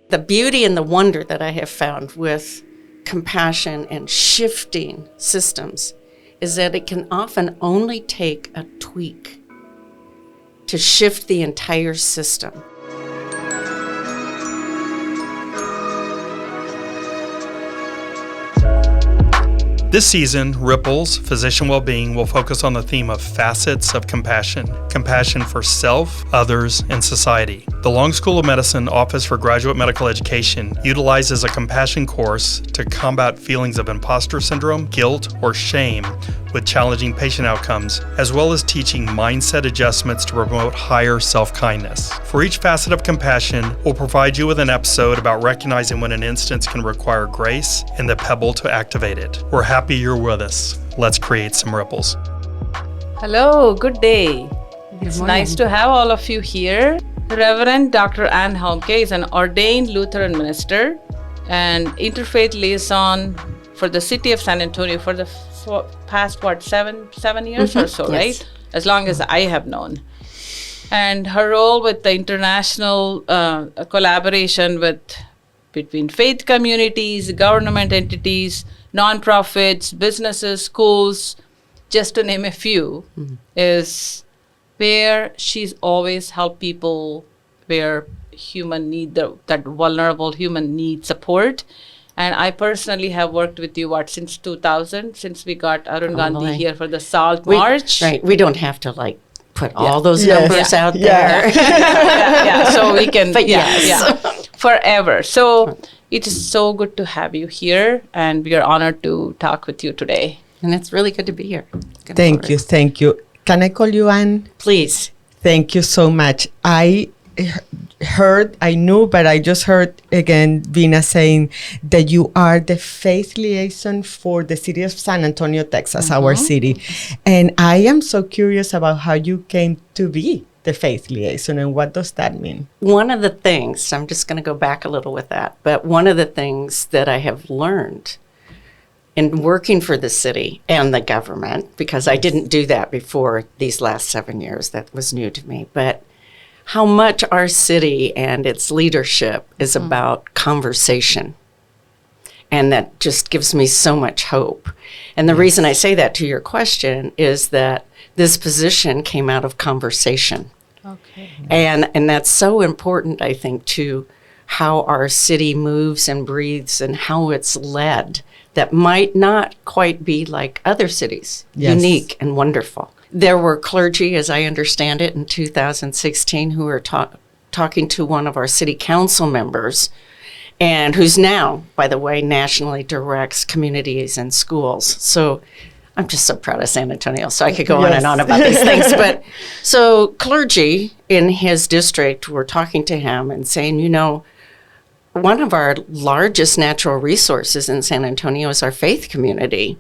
The beauty and the wonder that I have found with compassion and shifting systems is that it can often only take a tweak to shift the entire system. This season, Ripples, Physician Wellbeing will focus on the theme of facets of compassion. Compassion for self, others, and society. The Long School of Medicine Office for Graduate Medical Education utilizes a compassion course to combat feelings of imposter syndrome, guilt, or shame with challenging patient outcomes, as well as teaching mindset adjustments to promote higher self-kindness. For each facet of compassion, we'll provide you with an episode about recognizing when an instance can require grace and the pebble to activate it. We're happy you're with us. Let's create some ripples. Hello, good day. It's nice to have all of you here. Reverend Dr. Helmke is an ordained Lutheran minister and interfaith liaison for the city of San Antonio for the past, seven years or so, yes. Right? As long as I have known. And her role with the international collaboration between faith communities, government entities, nonprofits, businesses, schools, just to name a few, is where she's always helped people where human need, that vulnerable human need support. And I personally have worked with you, since 2000, since we got Arun Gandhi here for the Salt March. Right, we don't have to put all those numbers out there. So we can, but yes. Forever. So it is so good to have you here, and we are honored to talk with you today. And it's really good to be here. Thank you. Can I call you Anne? Please. Thank you so much. I knew, but I just heard again Vina saying that you are the faith liaison for the city of San Antonio, Texas, our city. And I am so curious about how you came to be the faith liaison and what does that mean? One of the things, I'm just going to go back a little with that, but one of the things that I have learned in working for the city and the government, because I didn't do that before these last 7 years, that was new to me, but how much our city and its leadership is about conversation. And that just gives me so much hope. And the reason I say that to your question is that this position came out of conversation. Okay. And that's so important, I think, to how our city moves and breathes and how it's led that might not quite be like other cities, unique and wonderful. There were clergy, as I understand it, in 2016 who were talking to one of our city council members, and who's now, by the way, nationally directs communities and schools. So I'm just so proud of San Antonio, so I could go on and on about these things. But so clergy in his district were talking to him and saying, one of our largest natural resources in San Antonio is our faith community.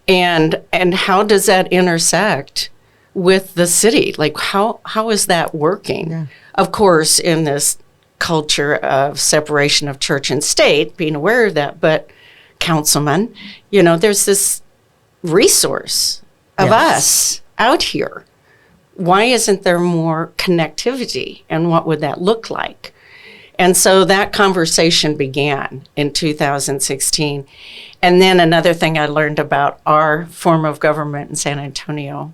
And how does that intersect with the city? How is that working? Yeah. Of course, in this culture of separation of church and state, being aware of that, but councilman, there's this resource of us out here. Why isn't there more connectivity, and what would that look like? And so that conversation began in 2016. And then another thing I learned about our form of government in San Antonio,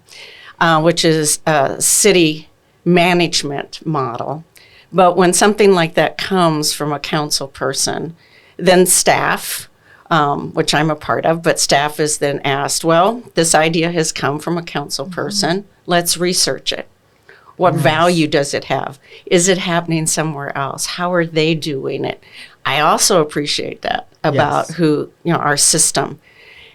which is a city management model. But when something like that comes from a council person, then staff, which I'm a part of, but staff is then asked, well, this idea has come from a council person. Let's research it. What value does it have? Is it happening somewhere else? How are they doing it? I also appreciate that about our system.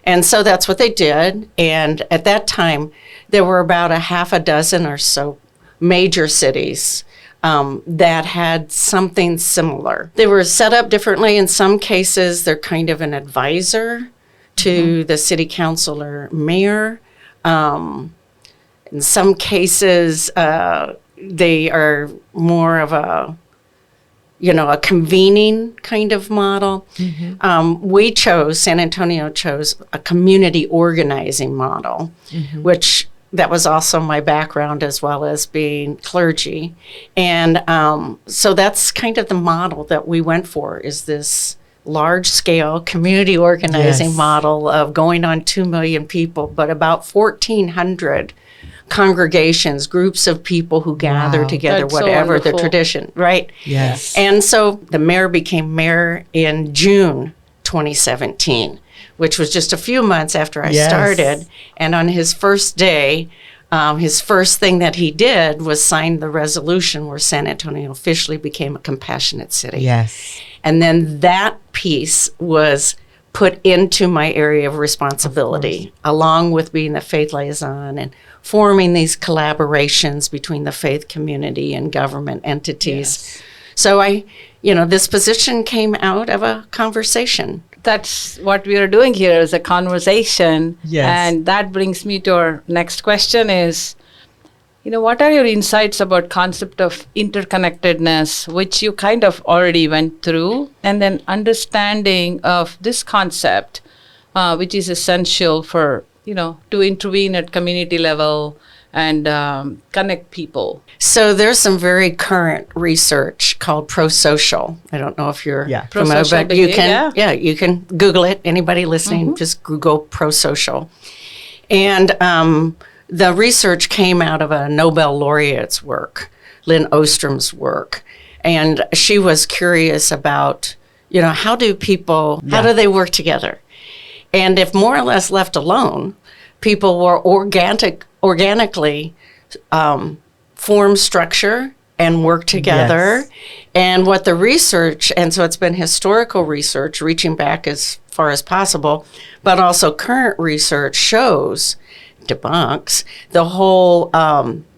And so that's what they did. And at that time, there were about a half a dozen or so major cities that had something similar. They were set up differently. In some cases, they're kind of an advisor to the city council or mayor. In some cases, they are more of a convening kind of model. San Antonio chose a community organizing model, which that was also my background as well as being clergy. And so that's kind of the model that we went for, is this large-scale community organizing model of going on 2 million people, but about 1,400 congregations, groups of people who gather together, That's so whatever the wonderful. tradition, right? Yes. And so the mayor became mayor in June 2017, which was just a few months after I started. And on his first day, his first thing that he did was sign the resolution where San Antonio officially became a compassionate city. Yes. And then that piece was put into my area of responsibility, along with being the faith liaison and forming these collaborations between the faith community and government entities. So this position came out of a conversation. That's what we are doing here, is a conversation. Yes. And that brings me to our next question is, what are your insights about concept of interconnectedness, which you kind of already went through, and then understanding of this concept, which is essential for, to intervene at community level and connect people. So there's some very current research called pro-social. I don't know if you're familiar, Pro-social but you behavior, can, you can Google it. Anybody listening, just Google pro-social. And the research came out of a Nobel laureate's work, Lynn Ostrom's work. And she was curious about, how do they work together? And if more or less left alone, people were organically form structure and work together. Yes. And what the research, and so it's been historical research reaching back as far as possible, but also current research debunks the whole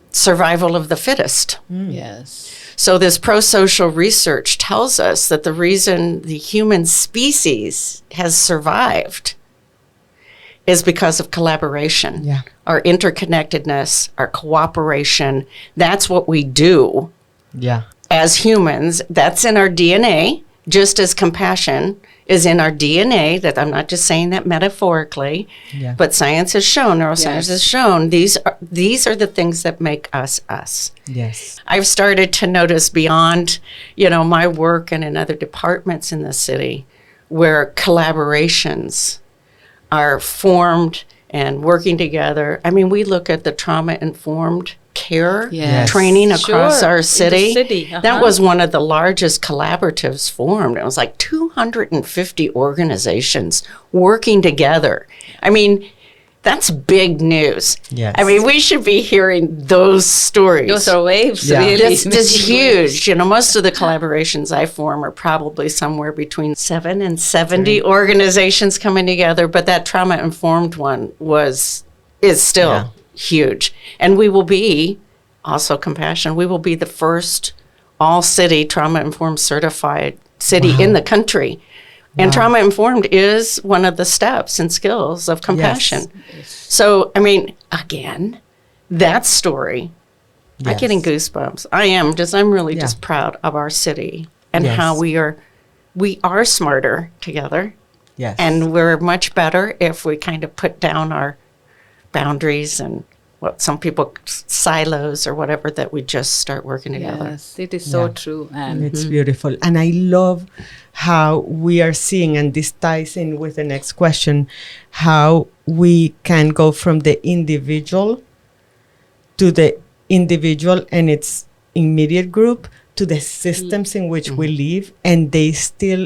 survival of the fittest. Yes. So this pro-social research tells us that the reason the human species has survived is because of collaboration, our interconnectedness, our cooperation. That's what we do as humans. That's in our DNA, just as compassion is in our DNA. That I'm not just saying that metaphorically, but science has shown, neuroscience has shown, these are the things that make us us. Yes. I've started to notice beyond, my work and in other departments in the city, where collaborations are formed and working together. I mean, we look at the trauma-informed care training across our city. That was one of the largest collaboratives formed. It was like 250 organizations working together. I mean, that's big news. Yes. I mean, we should be hearing those stories. Those are waves, really. This is huge. Most of the collaborations I form are probably somewhere between 7 and 70 organizations coming together, but that trauma-informed one is still huge. And we will be, also compassion, we will be the first all-city trauma-informed certified city in the country. And trauma-informed is one of the steps and skills of compassion. Yes. So, I mean, again, that story, I'm getting goosebumps. I'm really just proud of our city and how we are smarter together. Yes. And we're much better if we kind of put down our boundaries and what some people silos or whatever, that we just start working together. Yes, it is so true. And it's beautiful. And I love how we are seeing, and this ties in with the next question, how we can go from the individual to the individual and its immediate group to the systems in which we live, and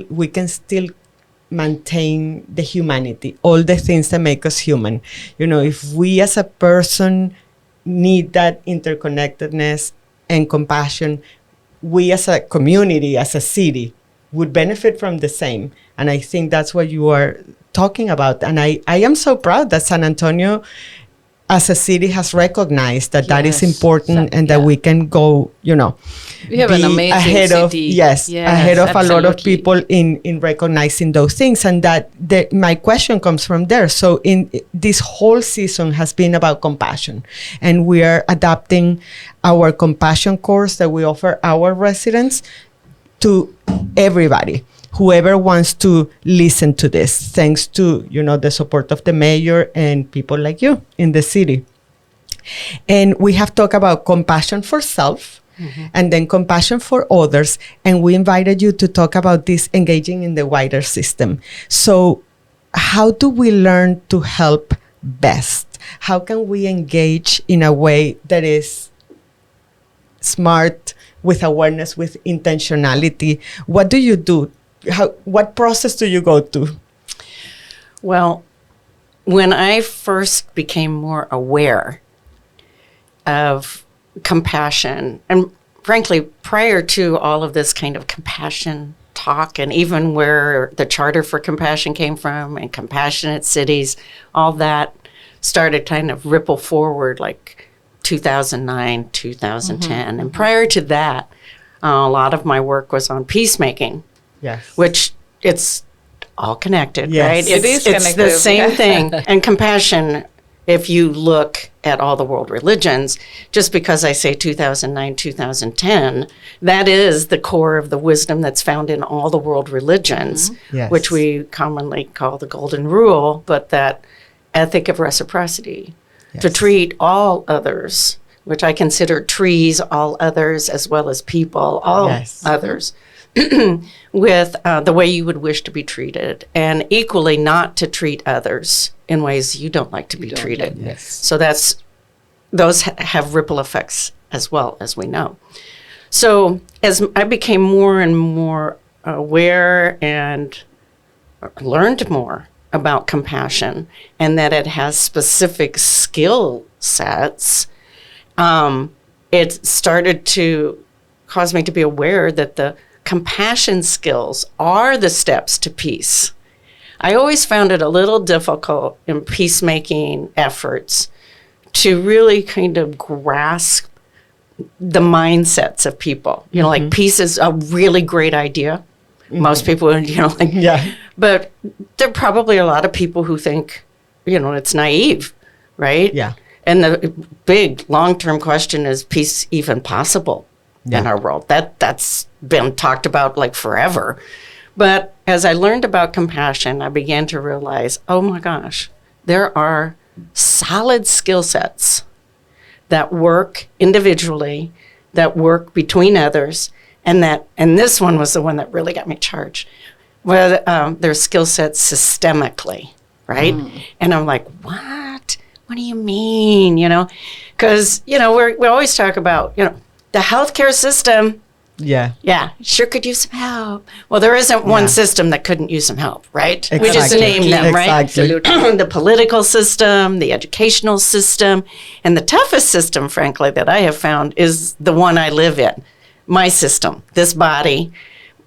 we can still maintain the humanity, all the things that make us human. If we as a person need that interconnectedness and compassion, we as a community, as a city, would benefit from the same. And I think that's what you are talking about. And I am so proud that San Antonio as a city has recognized that is important, and that we can go, we have an amazing ahead city. Ahead of a lot of people in recognizing those things. And my question comes from there. So in this whole season has been about compassion, and we are adapting our compassion course that we offer our residents to everybody, whoever wants to listen to this, thanks to, the support of the mayor and people like you in the city. And we have talked about compassion for self, and then compassion for others. And we invited you to talk about this engaging in the wider system. So how do we learn to help best? How can we engage in a way that is smart, with awareness, with intentionality? What do you do? What process do you go to? Well, when I first became more aware of compassion, and frankly, prior to all of this kind of compassion talk, and even where the Charter for Compassion came from, and Compassionate Cities, all that started kind of ripple forward like 2009, 2010. And prior to that, a lot of my work was on peacemaking, which it's all connected, right? It's it's the same thing. And compassion, if you look at all the world religions, just because I say 2009, 2010, that is the core of the wisdom that's found in all the world religions, which we commonly call the Golden Rule, but that ethic of reciprocity, to treat all others, which I consider trees, all others, as well as people, all others, with the way you would wish to be treated, and equally not to treat others in ways you don't like to be treated. So those have ripple effects as well, as we know. So as I became more and more aware and learned more about compassion, and that it has specific skill sets, it started to cause me to be aware that the compassion skills are the steps to peace. I always found it a little difficult in peacemaking efforts to really kind of grasp the mindsets of people. You know, like peace is a really great idea. Most people, but there are probably a lot of people who think, it's naive, right? Yeah. And the big long-term question is peace even possible in our world? That's been talked about like forever. But as I learned about compassion, I began to realize, oh my gosh, there are solid skill sets that work individually, that work between others, and this one was the one that really got me charged, where there's skill sets systemically, right? And I'm like, what? What do you mean? Because, we always talk about, the healthcare system. Yeah, sure could use some help. Well, there isn't one system that couldn't use some help, right? We just named them, right? Absolutely. The political system, the educational system, and the toughest system, frankly, that I have found is the one I live in. My system, this body,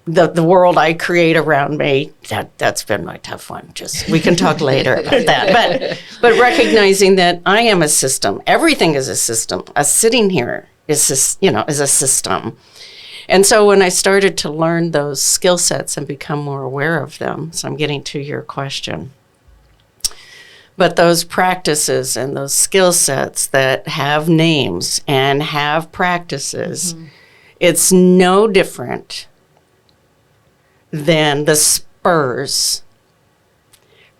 the world I create around me, that's been my tough one. We can talk later about that. But recognizing that I am a system, everything is a system. Us sitting here is a system. And so when I started to learn those skill sets and become more aware of them, so I'm getting to your question. But those practices and those skill sets that have names and have practices, it's no different than the Spurs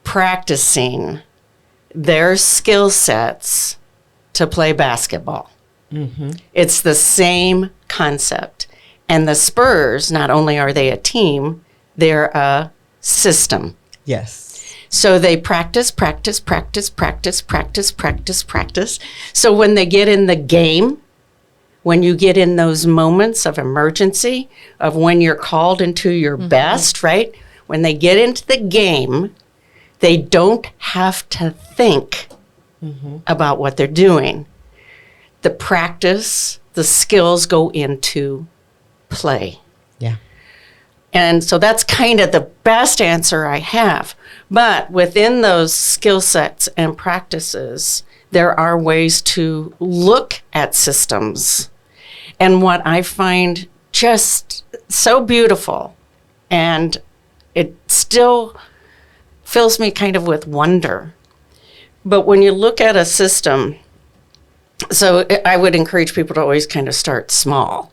practicing their skill sets to play basketball. It's the same concept. And the Spurs, not only are they a team, they're a system. Yes. So they practice. So when they get in the game, when you get in those moments of emergency, of when you're called into your best, right? When they get into the game, they don't have to think about what they're doing. The practice, the skills go into play. Yeah. And so that's kind of the best answer I have. But within those skill sets and practices, there are ways to look at systems. And what I find just so beautiful, and it still fills me kind of with wonder. But when you look at a system, So I would encourage people to always kind of start small.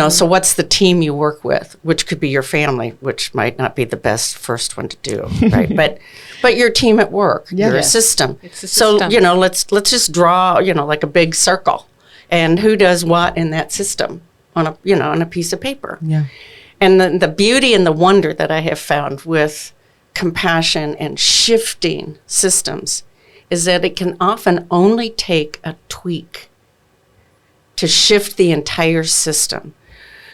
So what's the team you work with, which could be your family, which might not be the best first one to do, right? but your team at work, your system. It's a so system. let's just draw like a big circle, and who does what in that system on a piece of paper. Yeah. And the beauty and the wonder that I have found with compassion and shifting systems is that it can often only take a tweak to shift the entire system.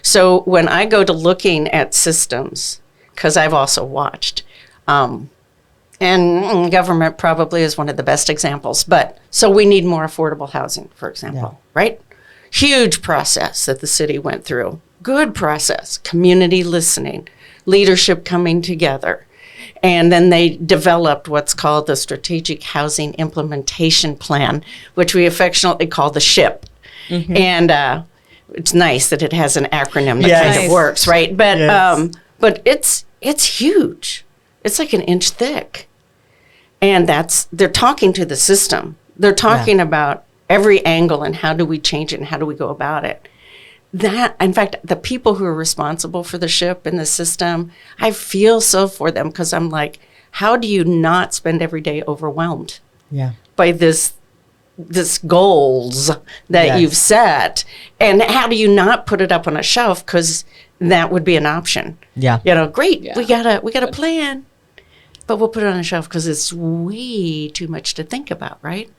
So when I go to looking at systems, because I've also watched, and government probably is one of the best examples, but so we need more affordable housing, for example, right? Huge process that the city went through. Good process, community listening, leadership coming together. And then they developed what's called the Strategic Housing Implementation Plan, which we affectionately call the SHIP. And it's nice that it has an acronym that kind of works, right? But but it's huge. It's like an inch thick. And they're talking to the system. They're talking about every angle and how do we change it and how do we go about it. In fact, the people who are responsible for the SHIP and the system, I feel so for them because I'm like, how do you not spend every day overwhelmed by this goals that you've set? And how do you not put it up on a shelf? Because that would be an option. Great, we got a plan, but we'll put it on a shelf because it's way too much to think about, right?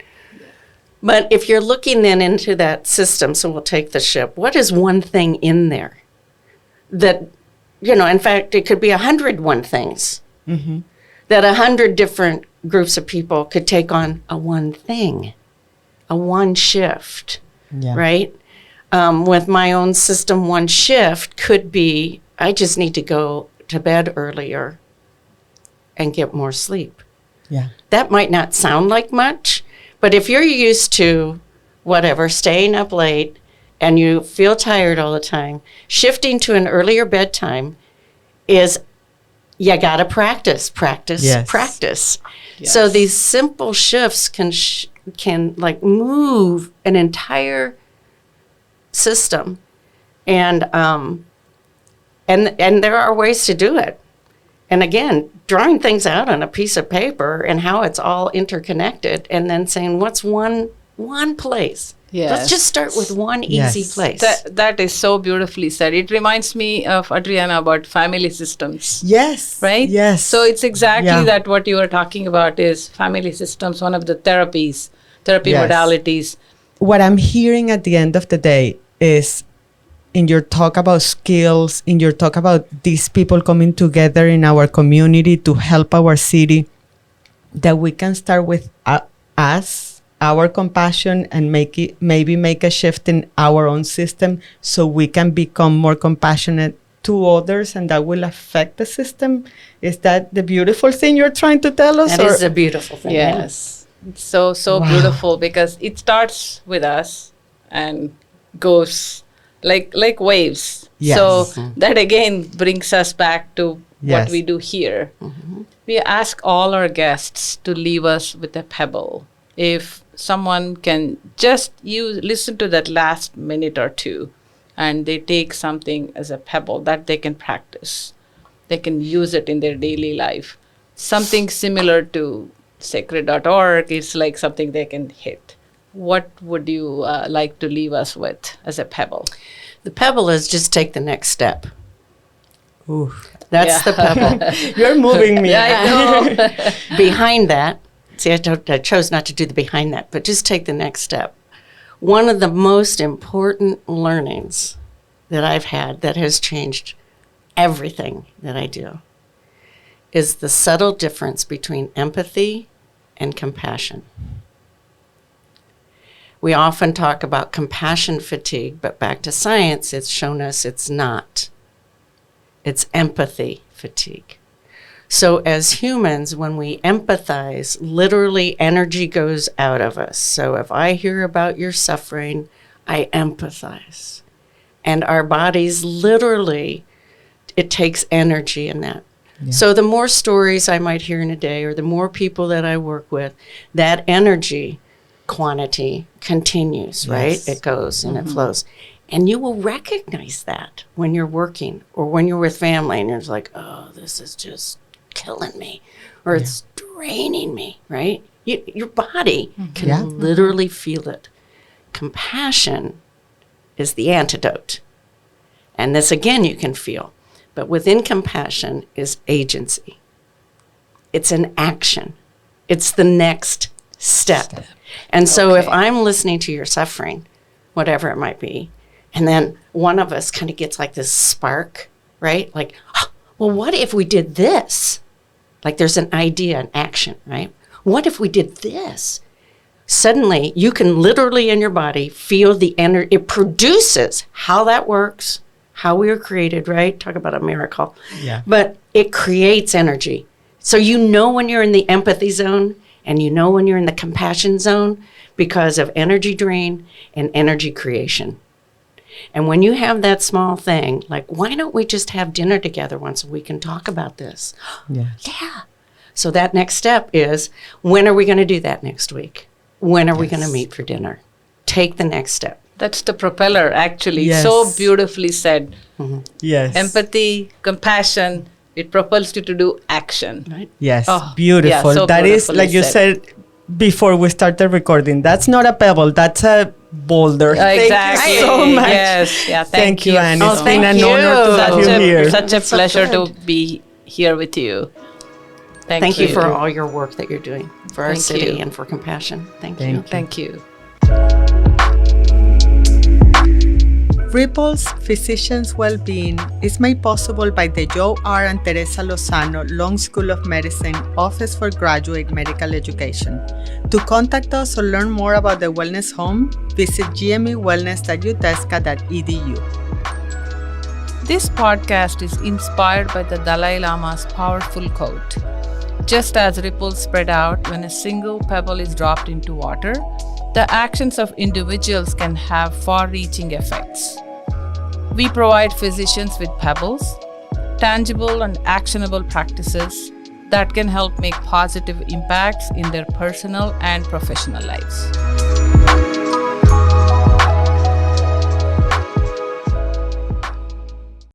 But if you're looking then into that system, so we'll take the SHIP, what is one thing in there that, in fact, it could be 101 things that 100 different groups of people could take on a one thing, a one shift, right? With my own system, one shift could be, I just need to go to bed earlier and get more sleep. That might not sound like much, but if you're used to staying up late and you feel tired all the time, shifting to an earlier bedtime is, you got to practice. Yes. So these simple shifts can like move an entire system. And there are ways to do it. And again, drawing things out on a piece of paper and how it's all interconnected, and then saying, what's one place? Let's just start with one easy place. That is so beautifully said. It reminds me of Adriana about family systems. Yes. Right? Yes. So it's exactly that what you were talking about is family systems, one of the therapy modalities. What I'm hearing at the end of the day is, in your talk about skills, in your talk about these people coming together in our community to help our city, that we can start with us, our compassion, and maybe make a shift in our own system so we can become more compassionate to others, and that will affect the system. Is that the beautiful thing you're trying to tell us? That is a beautiful thing. Yes. It's so beautiful because it starts with us and goes like waves. So that again brings us back to what we do here. We ask all our guests to leave us with a pebble. If someone can just listen to that last minute or two and they take something as a pebble that they can practice, they can use it in their daily life. Something similar to sacred.org is like something they can hit. What would you like to leave us with as a pebble? The pebble is just take the next step. Ooh. That's the pebble. You're moving me. I know. Behind that, see, I chose not to do the behind that, but just take the next step. One of the most important learnings that I've had that has changed everything that I do is the subtle difference between empathy and compassion. We often talk about compassion fatigue, but back to science, it's shown us it's not. It's empathy fatigue. So as humans, when we empathize, literally energy goes out of us. So if I hear about your suffering, I empathize. And our bodies literally, it takes energy in that. Yeah. So the more stories I might hear in a day, or the more people that I work with, that energy quantity continues, right? It goes and it flows. And you will recognize that when you're working or when you're with family and you're just like, oh, this is just killing me or it's draining me, right? Your body can literally feel it. Compassion is the antidote. And this, again, you can feel. But within compassion is agency. It's an action. It's the next step. And so if I'm listening to your suffering, whatever it might be, and then one of us kind of gets like this spark, right? Like, oh, well, what if we did this? Like there's an idea, an action, right? What if we did this? Suddenly, you can literally in your body feel the energy. It produces how that works, how we were created, right? Talk about a miracle. Yeah. But it creates energy. So you know when you're in the empathy zone and you know when you're in the compassion zone because of energy drain and energy creation. And when you have that small thing, like, why don't we just have dinner together once a week and talk about this? Yeah. So that next step is, when are we going to do that next week? When are we going to meet for dinner? Take the next step. That's the propeller, actually. So beautifully said. Yes. Empathy, compassion, it propels you to do action. Right? Yes, beautiful. Yeah, so that is, like you said before we started recording, that's not a pebble, that's a boulder. Exactly. Thank you so much. Yes. Yeah, thank you. And it's been an honor to have you here. Such a pleasure to be here with you. Thank you for all your work that you're doing for our city and for compassion. Thank you. Thank you. Ripple's Physicians Wellbeing is made possible by the Joe R. and Teresa Lozano Long School of Medicine Office for Graduate Medical Education. To contact us or learn more about the Wellness Home, visit gmewellness.utesca.edu. This podcast is inspired by the Dalai Lama's powerful quote. Just as ripples spread out when a single pebble is dropped into water, the actions of individuals can have far-reaching effects. We provide physicians with pebbles, tangible and actionable practices that can help make positive impacts in their personal and professional lives.